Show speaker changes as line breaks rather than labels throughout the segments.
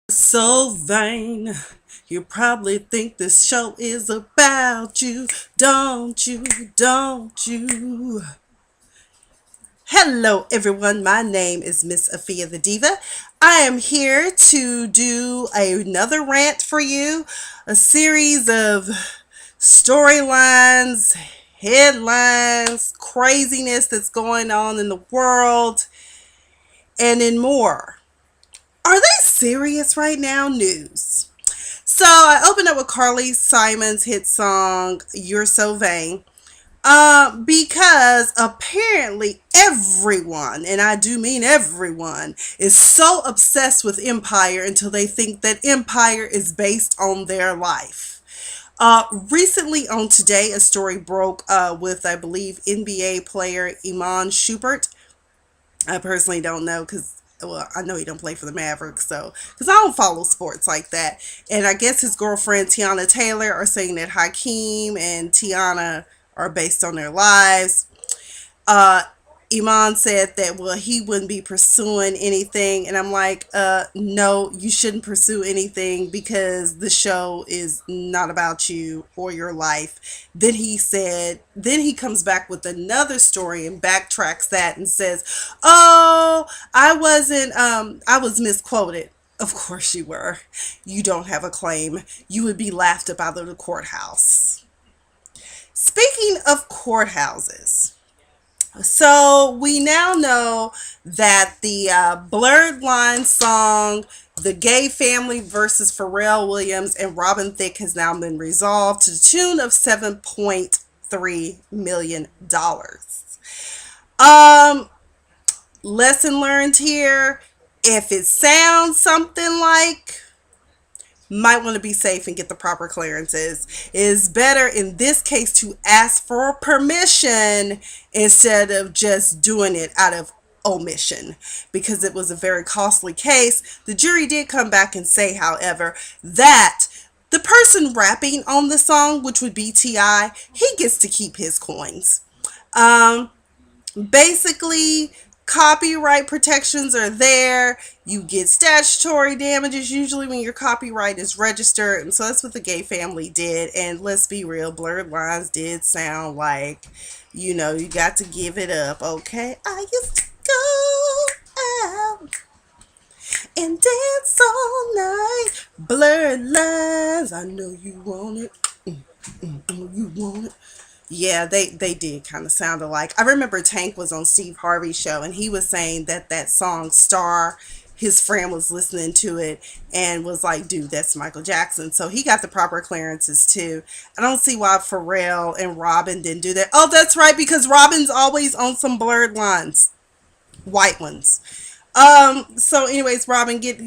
So vain. You probably think this show is about you, don't you? Don't you? Hello, everyone. My name is Miss Afia the Diva. I am here to do another rant for you, a series of storylines, headlines, craziness that's going on in the world, and in more. Are they serious right now? News. So I opened up with Carly Simon's hit song "You're So Vain," because apparently everyone, and I do mean everyone, is so obsessed with Empire until they think that Empire is based on their life. Recently on Today, a story broke with, I believe, NBA player Iman Schubert. I personally don't know because, well, I know he don't play for the Mavericks, so because I don't follow sports like that. And I guess his girlfriend Tiana Taylor are saying that Hakeem and Tiana are based on their lives. Uh, Iman said that, well, he wouldn't be pursuing anything, and I'm like, no, you shouldn't pursue anything because the show is not about you or your life. Then he comes back with another story and backtracks that and says, oh, I was misquoted. Of course you were. You don't have a claim. You would be laughed at by the courthouse. Speaking of courthouses, so we now know that the Blurred Lines song, The Gay Family versus Pharrell Williams and Robin Thicke, has now been resolved to the tune of $7.3 million. Um, Lesson learned here. If it sounds something like, might want to be safe and get the proper clearances. It is better in this case to ask for permission instead of just doing it out of omission, because it was a very costly case. The jury did come back and say, however, that the person rapping on the song, which would be T.I., he gets to keep his coins. Um, Basically, copyright protections are there. You get statutory damages usually when your copyright is registered, and so that's what the Gay Family did. And let's be real, Blurred Lines did sound like, you got to give it up. Okay, I used to go out and dance all night. Blurred lines, I know you want it. You want it. Yeah, they did kind of sound alike. I remember Tank was on Steve Harvey's show, and he was saying that song "Star," his friend was listening to it and was like, "Dude, that's Michael Jackson." So he got the proper clearances too. I don't see why Pharrell and Robin didn't do that. Oh, that's right, because Robin's always on some Blurred Lines, white ones. So anyways, Robin, put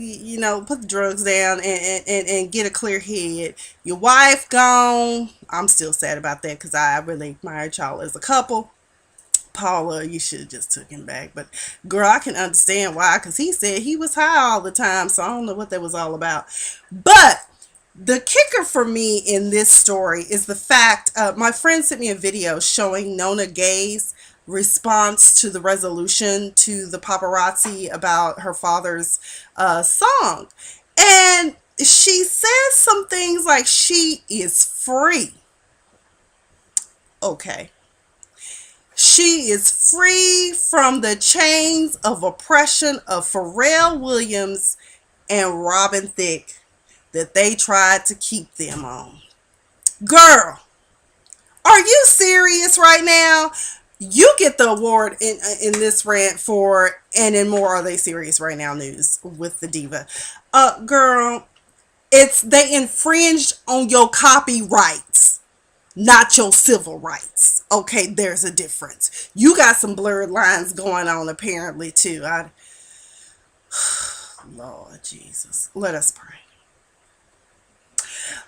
the drugs down and get a clear head. Your wife gone. I'm still sad about that because I really admired y'all as a couple. Paula, you should have just took him back. But girl, I can understand why, because he said he was high all the time. So I don't know what that was all about. But the kicker for me in this story is the fact, my friend sent me a video showing Nona Gay's response to the resolution to the paparazzi about her father's song. And she says some things like she is free. Okay. She is free from the chains of oppression of Pharrell Williams and Robin Thicke that they tried to keep them on. Girl, are you serious right now? You get the award in this rant for "and in more Are They Serious Right Now" news with the diva. Girl, they infringed on your copyrights, not your civil rights. Okay, there's a difference. You got some blurred lines going on apparently too. Lord Jesus, let us pray.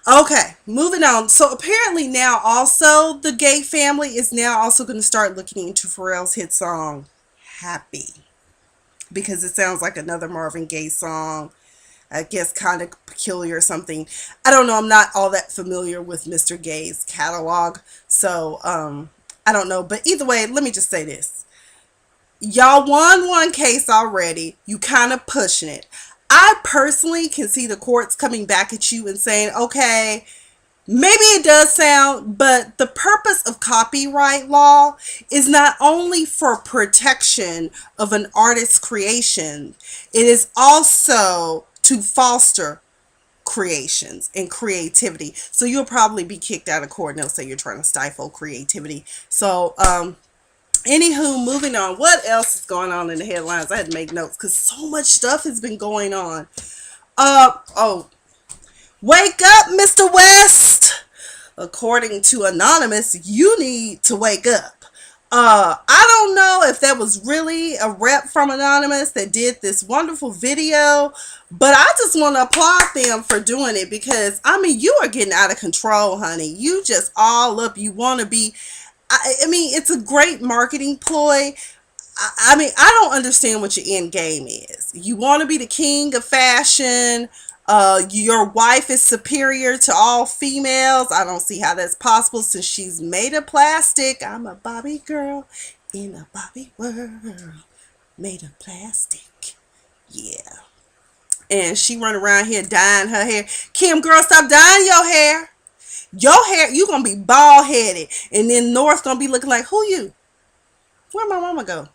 Okay, moving on. So apparently now also the Gay Family is now also going to start looking into Pharrell's hit song "Happy," because it sounds like another Marvin Gaye song. I guess kind of peculiar or something. I don't know. I'm not all that familiar with Mr. Gaye's catalog, so I don't know. But either way, let me just say this: y'all won one case already. You kind of pushing it. I personally can see the courts coming back at you and saying, okay, maybe it does sound, but the purpose of copyright law is not only for protection of an artist's creation, it is also to foster creations and creativity. So you'll probably be kicked out of court and they'll say you're trying to stifle creativity. So, anywho, moving on. What else is going on in the headlines? I had to make notes because so much stuff has been going on. Oh, wake up, Mr. West. According to Anonymous, you need to wake up. I don't know if that was really a rep from Anonymous that did this wonderful video, but I just want to applaud them for doing it because, I mean, you are getting out of control, honey. You just all up. You want to be, I mean, it's a great marketing ploy. I mean, I don't understand what your end game is. You want to be the king of fashion. Your wife is superior to all females. I don't see how that's possible since she's made of plastic. I'm a Barbie girl in a Barbie world made of plastic. Yeah. And she run around here dyeing her hair. Kim, girl, stop dyeing your hair. Your hair, you gonna be bald headed, and then North gonna be looking like, who you? Where my mama go?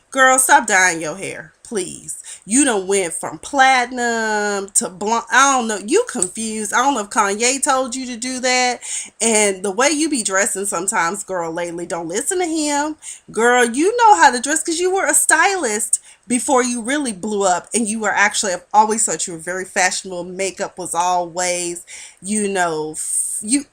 Girl, stop dyeing your hair, please. You done went from platinum to blonde. I don't know. You confused. I don't know if Kanye told you to do that. And the way you be dressing sometimes, girl, lately, don't listen to him. Girl, you know how to dress because you were a stylist before you really blew up. And you were actually, I've always thought you were very fashionable. Makeup was always, you know, you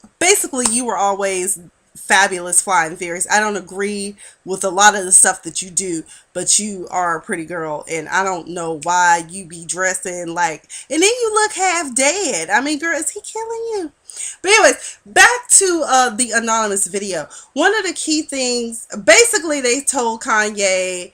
were always fabulous, flying fairies. I don't agree with a lot of the stuff that you do, but you are a pretty girl, and I don't know why you be dressing like, and then you look half dead. I mean, girl, is he killing you? But anyways, back to the Anonymous video. One of the key things, basically they told Kanye,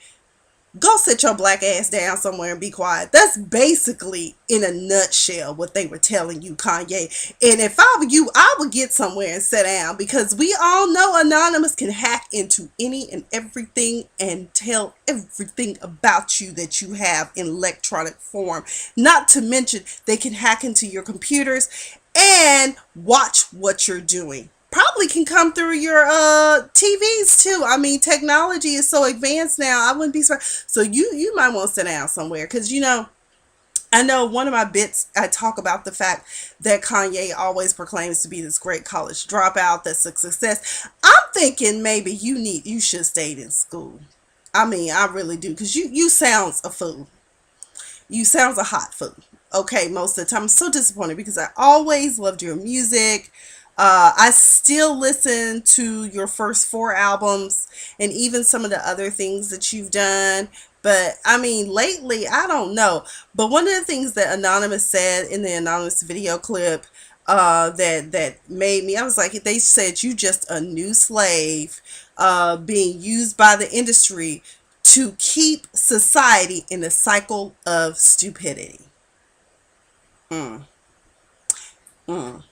go sit your black ass down somewhere and be quiet. That's basically, in a nutshell, what they were telling you, Kanye. And if I were you, I would get somewhere and sit down because we all know Anonymous can hack into any and everything and tell everything about you that you have in electronic form. Not to mention, they can hack into your computers and watch what you're doing. Probably can come through your TVs too. I mean, technology is so advanced now. I wouldn't be surprised. So you might want to sit down somewhere because, you know, I know one of my bits, I talk about the fact that Kanye always proclaims to be this great college dropout, that's a success. I'm thinking maybe you should have stayed in school. I mean, I really do, because you sounds a fool. You sounds a hot fool. Okay, most of the time. I'm so disappointed because I always loved your music. I still listen to your first 4 albums and even some of the other things that you've done. But I mean, lately, I don't know. But one of the things that Anonymous said in the Anonymous video clip that made me, I was like, they said you just a new slave being used by the industry to keep society in a cycle of stupidity. Mm. Mm.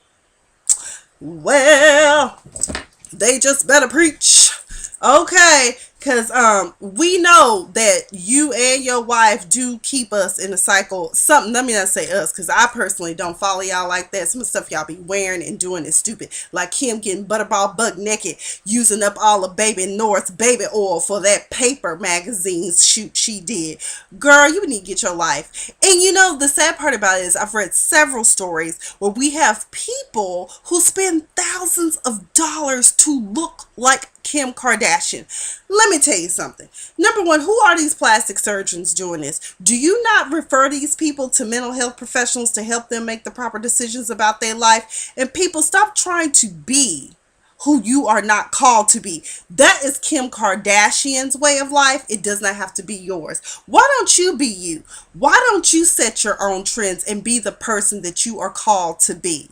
Well, they just better preach. Okay, because we know that you and your wife do keep us in a cycle. Something, let me not say us, because I personally don't follow y'all like that. Some of the stuff y'all be wearing and doing is stupid. Like Kim getting butterball buck naked, using up all of Baby North's baby oil for that paper magazine shoot she did. Girl, you need to get your life. And you know, the sad part about it is I've read several stories where we have people who spend thousands of dollars to look like Kim Kardashian. Let me tell you something. Number one, who are these plastic surgeons doing this? Do you not refer these people to mental health professionals to help them make the proper decisions about their life? And people, stop trying to be who you are not called to be. That is Kim Kardashian's way of life. It does not have to be yours. Why don't you be you? Why don't you set your own trends and be the person that you are called to be?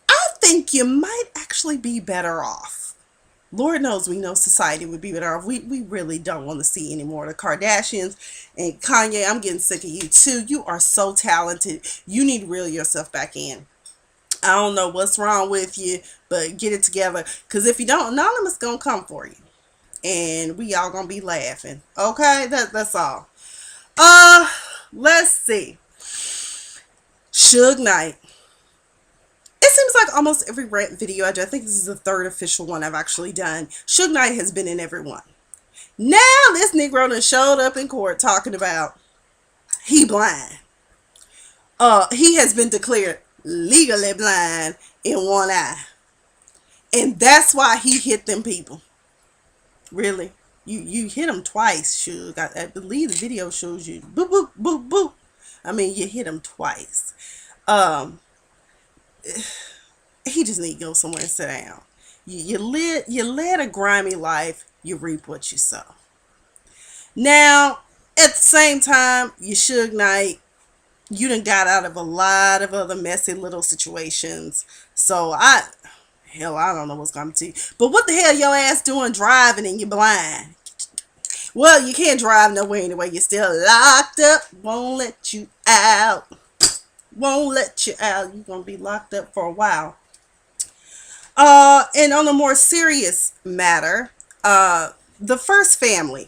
I think you might actually be better off. Lord knows we know society would be better off. We really don't want to see any more of the Kardashians. And Kanye, I'm getting sick of you too. You are so talented. You need to reel yourself back in. I don't know what's wrong with you, but get it together. Because if you don't, Anonymous gonna come for you. And we all gonna be laughing. Okay? That's all. Let's see. Suge Knight. It seems like almost every rant video I do, I think this is the third official one I've actually done, Suge Knight has been in every one. Now this Negro done showed up in court talking about he blind. He has been declared legally blind in one eye. And that's why he hit them people. Really? You hit him twice, Suge. I believe the video shows you. Boop, boop, boop, boop. I mean, you hit him twice. He just need to go somewhere and sit down. You led a grimy life. You reap what you sow. Now, at the same time, you Suge Knight, you done got out of a lot of other messy little situations. So I don't know what's coming to you. But what the hell your ass doing driving and you're blind? Well, you can't drive nowhere anyway. You're still locked up. Won't let you out. Won't let you out. You're going to be locked up for a while. And on a more serious matter, the first family.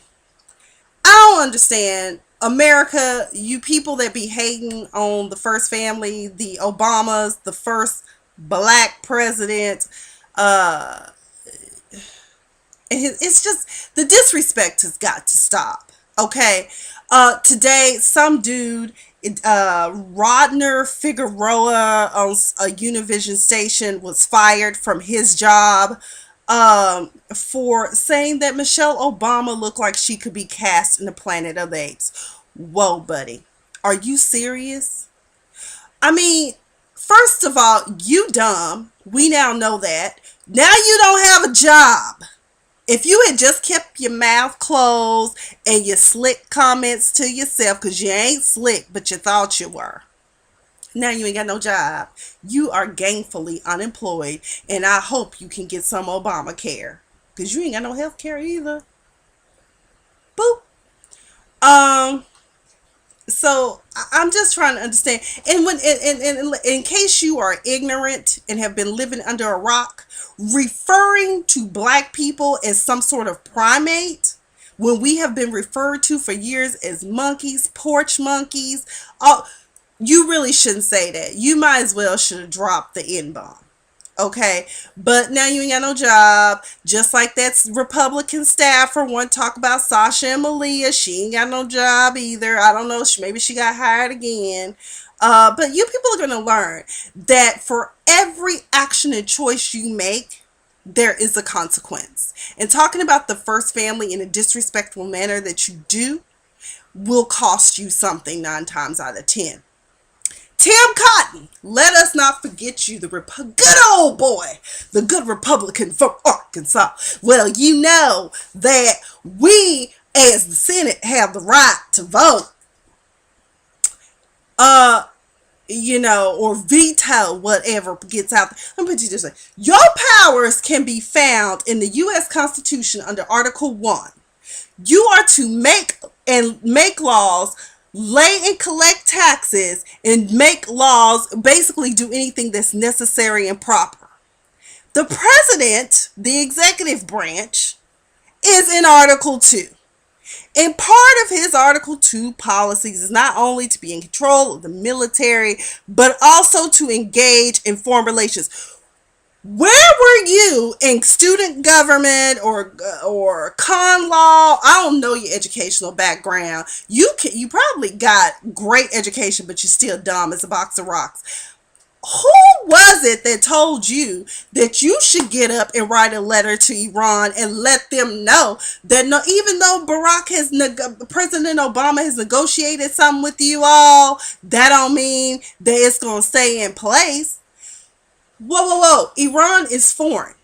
I don't understand. America, you people that be hating on the first family, the Obamas, the first black president, it's just, the disrespect has got to stop. Okay. Today, some dude, Rodner Figueroa on a Univision station was fired from his job for saying that Michelle Obama looked like she could be cast in the Planet of the Apes. Whoa, buddy. Are you serious? I mean, first of all, you dumb. We now know that. Now you don't have a job. If you had just kept your mouth closed and your slick comments to yourself, because you ain't slick, but you thought you were. Now you ain't got no job. You are gainfully unemployed, and I hope you can get some Obamacare, because you ain't got no health care either. Boop. So I'm just trying to understand. And when in case you are ignorant and have been living under a rock, referring to black people as some sort of primate, when we have been referred to for years as monkeys, porch monkeys, you really shouldn't say that. You might as well should have dropped the N-bomb. Okay, but now you ain't got no job. Just like that Republican staffer want to talk about Sasha and Malia. She ain't got no job either. I don't know. Maybe she got hired again. But you people are going to learn that for every action and choice you make, there is a consequence. And talking about the first family in a disrespectful manner that you do will cost you something 9 times out of 10. Tim Cotton, let us not forget you, the good old boy, the good Republican from Arkansas. Well, you know that we, as the Senate, have the right to vote, or veto whatever gets out. Let me put you this way. Your powers can be found in the U.S. Constitution under Article 1. You are to make laws, lay and collect taxes, and make laws, basically do anything that's necessary and proper. The president, the executive branch, is in Article 2. And part of his Article 2 policies is not only to be in control of the military, but also to engage in foreign relations. Where were you in student government or con law? I don't know your educational background. You probably got great education, but you're still dumb as a box of rocks. Who was it that told you that you should get up and write a letter to Iran and let them know that even though President Obama has negotiated something with you all, that don't mean that it's going to stay in place? Whoa. Iran is foreign.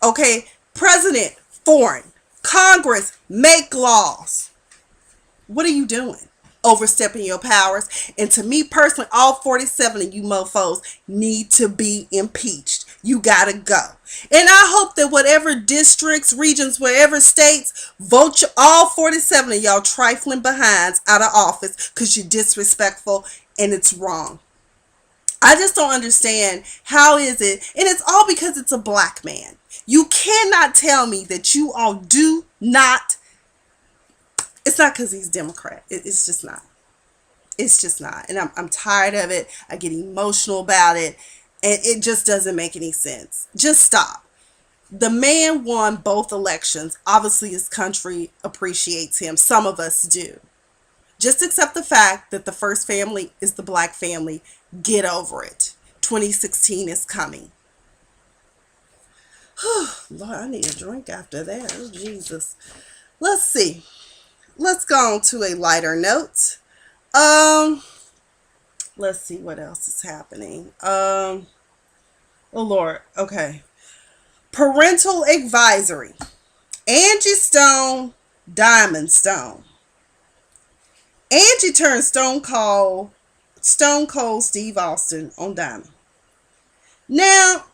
Okay? President, foreign. Congress, make laws. What are you doing? Overstepping your powers. And to me personally, all 47 of you mofos need to be impeached. You gotta go. And I hope that whatever districts, regions, wherever states, vote all 47 of y'all trifling behinds out of office because you're disrespectful and it's wrong. I just don't understand how is it, and it's all because it's a black man. You cannot tell me that you all do not, it's not because he's Democrat. It's just not. It's just not. And I'm tired of it. I get emotional about it. And it just doesn't make any sense. Just stop. The man won both elections. Obviously, his country appreciates him. Some of us do. Just accept the fact that the first family is the black family. Get over it. 2016 is coming. Lord, I need a drink after that. Oh, Jesus. Let's see. Let's go on to a lighter note. Um, let's see what else is happening. Oh Lord. Okay. Parental advisory. Angie Stone, Diamond Stone. Angie turned Stone Cold Steve Austin on Diamond. Now,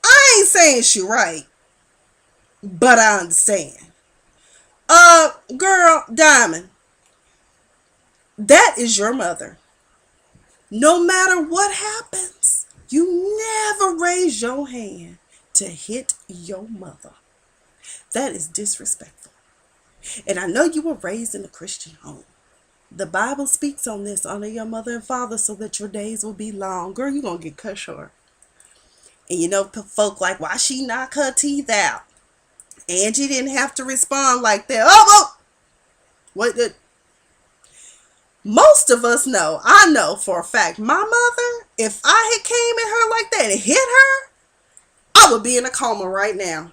I ain't saying she right, but I understand. Girl, Diamond, that is your mother. No matter what happens, you never raise your hand to hit your mother. That is disrespectful. And I know you were raised in a Christian home. The Bible speaks on this. Honor your mother and father so that your days will be long. Girl, you're going to get cut short. And you know, folk like, why she knock her teeth out? Angie didn't have to respond like that. Oh! What the? Most of us know, I know for a fact, my mother, if I had came at her like that and hit her, I would be in a coma right now.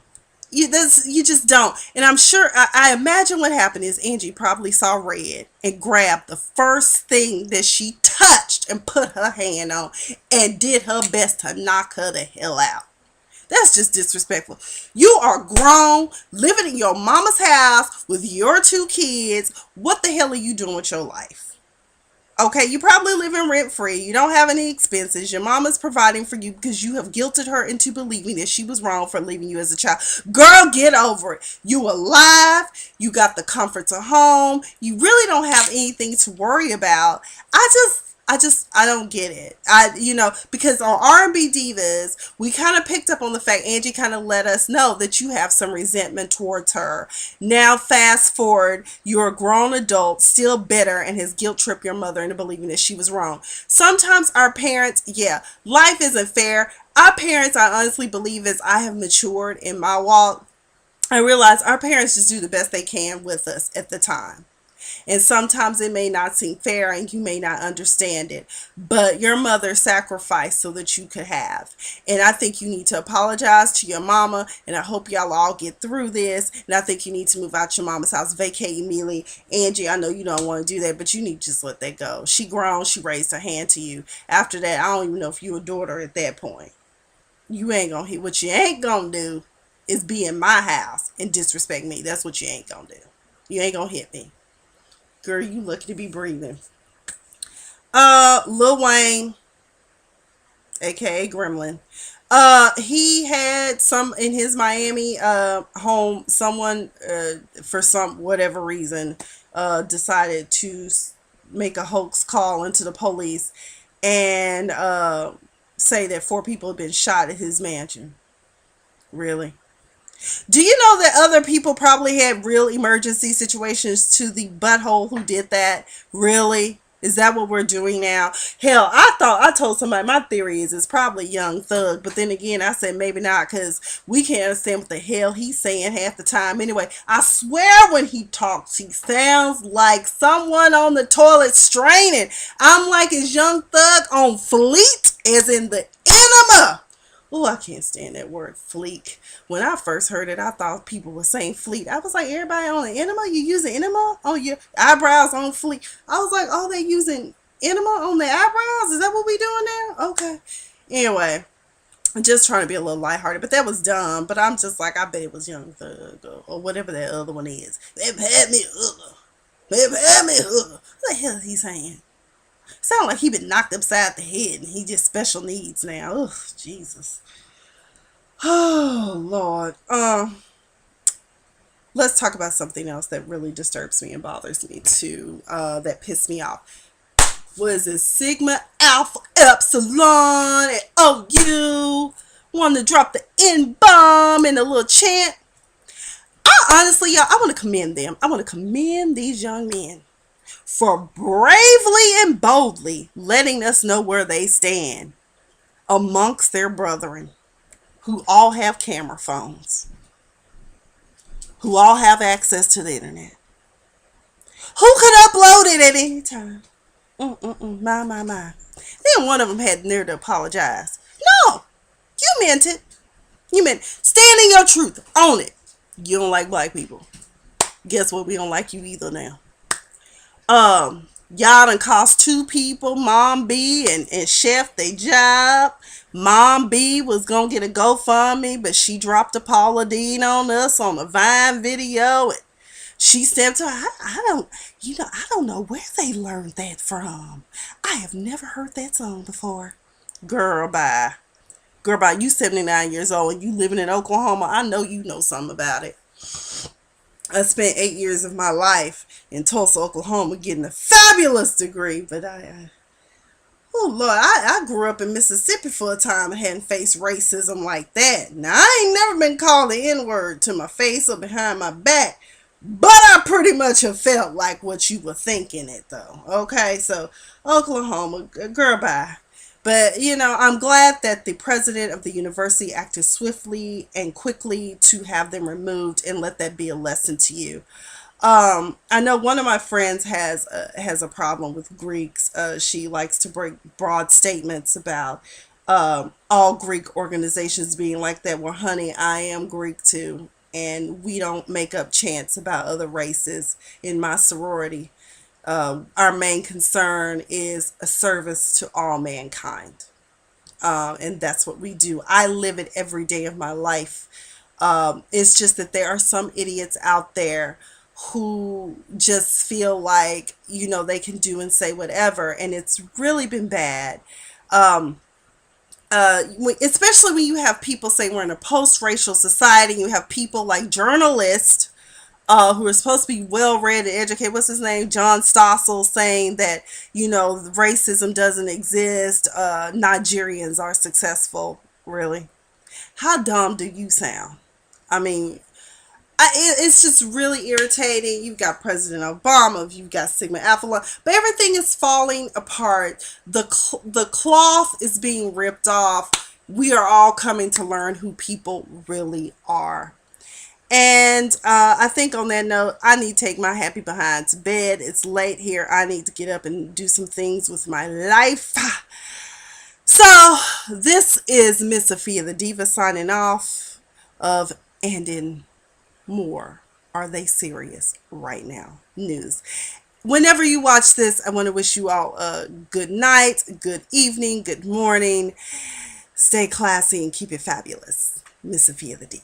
You just don't. And I'm sure, I imagine what happened is Angie probably saw red and grabbed the first thing that she touched and put her hand on and did her best to knock her the hell out. That's just disrespectful. You are grown, living in your mama's house with your two kids. What the hell are you doing with your life? Okay, you probably living rent free. You don't have any expenses. Your mama's providing for you because you have guilted her into believing that she was wrong for leaving you as a child. Girl, get over it. You alive. You got the comforts of home. You really don't have anything to worry about. I don't get it. Because on R&B Divas, we kind of picked up on the fact, Angie kind of let us know that you have some resentment towards her. Now, fast forward, you're a grown adult, still bitter, and has guilt tripped your mother into believing that she was wrong. Sometimes our parents, life isn't fair. Our parents, I honestly believe, as I have matured in my walk, I realize our parents just do the best they can with us at the time. And sometimes it may not seem fair and you may not understand it. But your mother sacrificed so that you could have. And I think you need to apologize to your mama. And I hope y'all all get through this. And I think you need to move out your mama's house. Vacate immediately. Angie, I know you don't want to do that, but you need to just let that go. She grown. She raised her hand to you. After that, I don't even know if you a daughter at that point. You ain't gonna hit. What you ain't gonna do is be in my house and disrespect me. That's what you ain't gonna do. You ain't gonna hit me. Girl, you lucky to be breathing. Lil Wayne, aka Gremlin. He had some in his Miami home. Someone for some whatever reason decided to make a hoax call into the police and say that 4 people had been shot at his mansion. Really? Do you know that other people probably had real emergency situations to the butthole who did that? Really? Is that what we're doing now? Hell, I told somebody my theory is it's probably Young Thug, but then again, I said maybe not because we can't understand what the hell he's saying half the time. Anyway, I swear when he talks, he sounds like someone on the toilet straining. I'm like, is Young Thug on fleet, as in the enema? Oh, I can't stand that word, fleek. When I first heard it, I thought people were saying fleet. I was like, everybody on an enema? You using enema on your eyebrows on fleek? I was like, oh, they using enema on their eyebrows? Is that what we doing now? Okay. Anyway, I'm just trying to be a little lighthearted, but that was dumb. But I'm just like, I bet it was Young Thug or whatever that other one is. They've had me hookah. They've had me hookah. What the hell is he saying? Sound like he been knocked upside the head and he just special needs now. Ugh, Jesus. Oh, Lord. Let's talk about something else that really disturbs me and bothers me too. That pissed me off. Was it Sigma Alpha Epsilon and OU wanted to drop the N-bomb in a little chant? Honestly, y'all, I want to commend them. I want to commend these young men. for bravely and boldly letting us know where they stand amongst their brethren who all have camera phones, who all have access to the internet, who could upload it at any time. My. Then one of them had near to apologize. No, you meant it. You meant stand in your truth. Own it. You don't like black people. Guess what? We don't like you either now. Y'all done cost two people, Mom B and Chef, they job. Mom B was gonna get a GoFundMe, but she dropped a Paula Dean on us on a Vine video. And she said to her, I don't know where they learned that from. I have never heard that song before. Girl, bye. Girl, bye. You 79 years old and you living in Oklahoma. I know you know something about it. I spent 8 years of my life in Tulsa, Oklahoma, getting a fabulous degree. But oh Lord, I grew up in Mississippi for a time and hadn't faced racism like that. Now, I ain't never been called the N-word to my face or behind my back. But I pretty much have felt like what you were thinking it, though. Okay, so Oklahoma, girl, bye. But, I'm glad that the president of the university acted swiftly and quickly to have them removed, and let that be a lesson to you. I know one of my friends has a problem with Greeks. She likes to break broad statements about all Greek organizations being like that. Well, honey, I am Greek too, and we don't make up chants about other races in my sorority. Our main concern is a service to all mankind. And that's what we do. I live it every day of my life. It's just that there are some idiots out there who just feel like, they can do and say whatever. And it's really been bad. Especially when you have people saying we're in a post-racial society. You have people like journalists who are supposed to be well read and educated. What's his name? John Stossel, saying that, racism doesn't exist. Nigerians are successful. Really? How dumb do you sound? I mean, it's just really irritating. You've got President Obama, you've got Sigma Alpha, but everything is falling apart. The cloth is being ripped off. We are all coming to learn who people really are. And I think on that note, I need to take my happy behind to bed. It's late here. I need to get up and do some things with my life. So this is Miss Sophia the Diva signing off of And in More. Are They Serious Right Now? News. Whenever you watch this, I want to wish you all a good night, good evening, good morning. Stay classy and keep it fabulous. Miss Sophia the Diva.